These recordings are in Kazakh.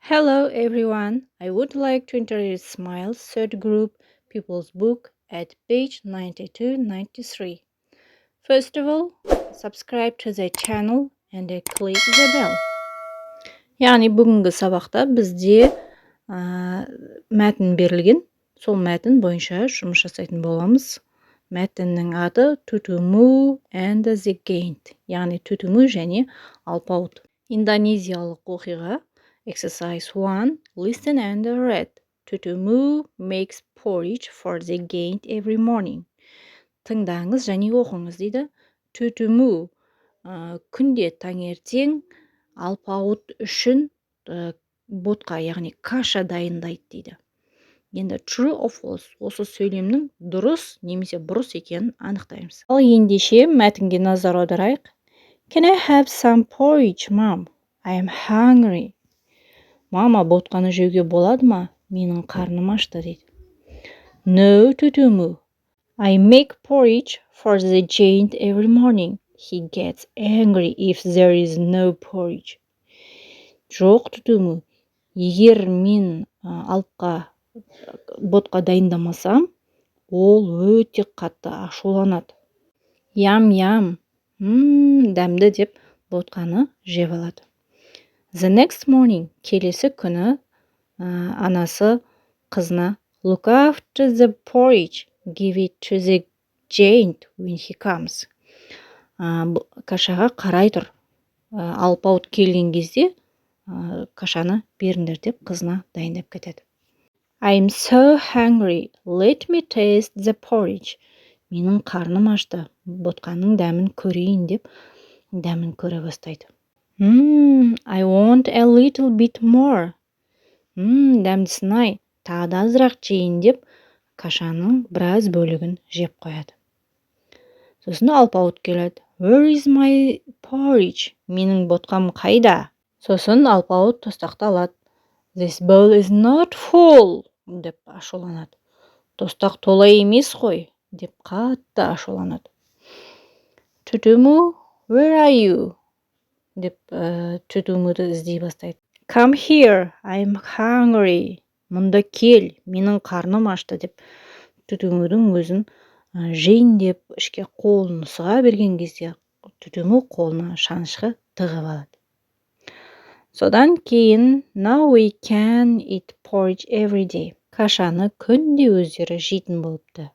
Hello everyone, I would like to introduce Smile's third group, People's Book, at page 92-93. First of all, subscribe to the channel and click the bell. Яғни бүгінгі сабақта бізде мәтін берілген, сол мәтін бойынша жұмыс жасайтын боламыз. Мәтіннің аты Tutumu and the Gained, яғни Tutumu және алпауыт. Индонезиялық оқиға. Exercise 1. Listen and read. Tutumu makes porridge for the gained every morning. Тыңдаңыз және оқыңыз дейді. Tutumu күнде таңертең алпауыт үшін ботқа, яғни каша дайындайды дейді. Енді true or false осы сөйлемнің дұрыс немесе бұрыс екенін анықтаймыз. Ал ендеше мәтінге назар аударайық. Can I have some porridge, mom? I am hungry. Мама, ботқаны жеуге болады ма? Менің қарным ашты дейді. No, Tutumu. I make porridge for the giant every morning. He gets angry if there is no porridge. Жоқ, Tutumu. Егер мен алыпқа ботқа дайындамасам, ол өте қатты ашуланады. Ям, дәмді деп ботқаны жеп алады. The next morning, келесі күні анасы қызына look after the porridge, give it to the giant when he comes. Кашаға қарай тұр. Алпауыт келген кезде кашаны беріңдер деп қызына дайындап кетеді. I'm so hungry, let me taste the porridge. Менің қарным ашты, ботқаның дәмін көрейін деп дәмін көре бастайды. I want a little bit more. Дәмдісін-ай, тағы да азырақ жейін деп кашаның біраз бөлігін жеп қояды. Сосын алпауыт келеді. Where is my porridge? Менің ботқам қайда? Сосын алпауыт тостақты алады. This bowl is not full, деп ашуланады. Тостақ тола емес қой, деп қатты ашуланады. Tutumu, where are you? Деп Tutumуды іздей бастайды. Come here, I'm hungry. Мұнда кел, менің қарным ашты деп Tutumудің өзін жейін деп ішке қолын сұға берген кезде Tutumu қолына шанышқы тығып алады. Содан кейін now we can eat porridge every day. Кашаны күнде өздері жейтін болыпты.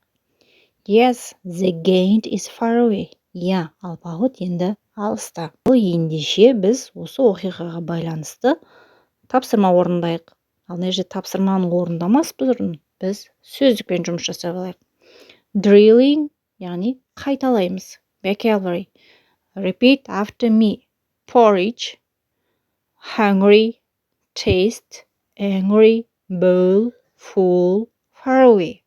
Yes, the gained is far away. Я, алпауыт енді алыста. Ол ендеше біз осы оқиғаға байланысты тапсырма орындайық. Ал мына жерде тапсырманы орындамас бұрын біз сөздікпен жұмыс жасап алайық. Drilling, яғни қайталаймыз. Vocabulary. Repeat after me. Porridge, hungry, taste, angry, bowl, full, far away.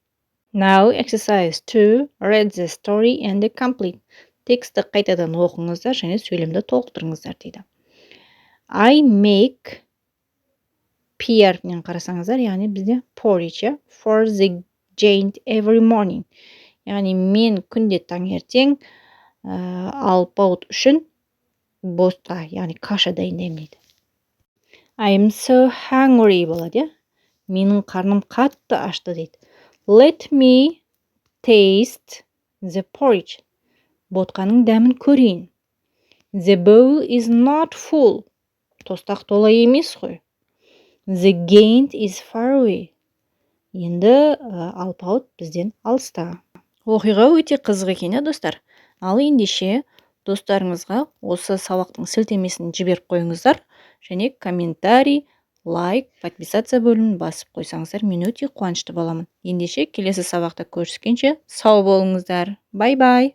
Now exercise 2. Read the story and complete. Тексті қайтадан оқыңыздар және сөйлемді толықтырыңыздар дейді. I make PR-мен қарасаңыздар, яғни бізде porridge for the giant every morning. Яғни мен күнде таңертең алпауыт үшін ботқа, яғни каша дайындаймын дейді. I am so hungry болады. Менің қарным қатты ашты дейді. Let me taste the porridge. Ботқаның дәмін көрейін. The bowl is not full. Тостақ тола емес қой. The gained is far away. Енді алпауыт бізден алыста. Оқиға өте қызық екен, достар. Ал ендеше достарыңызға осы сабақтың сілтемесін жіберіп қойыңыздар және комментарий, лайк, подписаться бөлімін басып қойсаңыздар, мен өте қуанышты боламын. Ендеше келесі сабақта көріскенше сау болыңыздар. Бай-бай.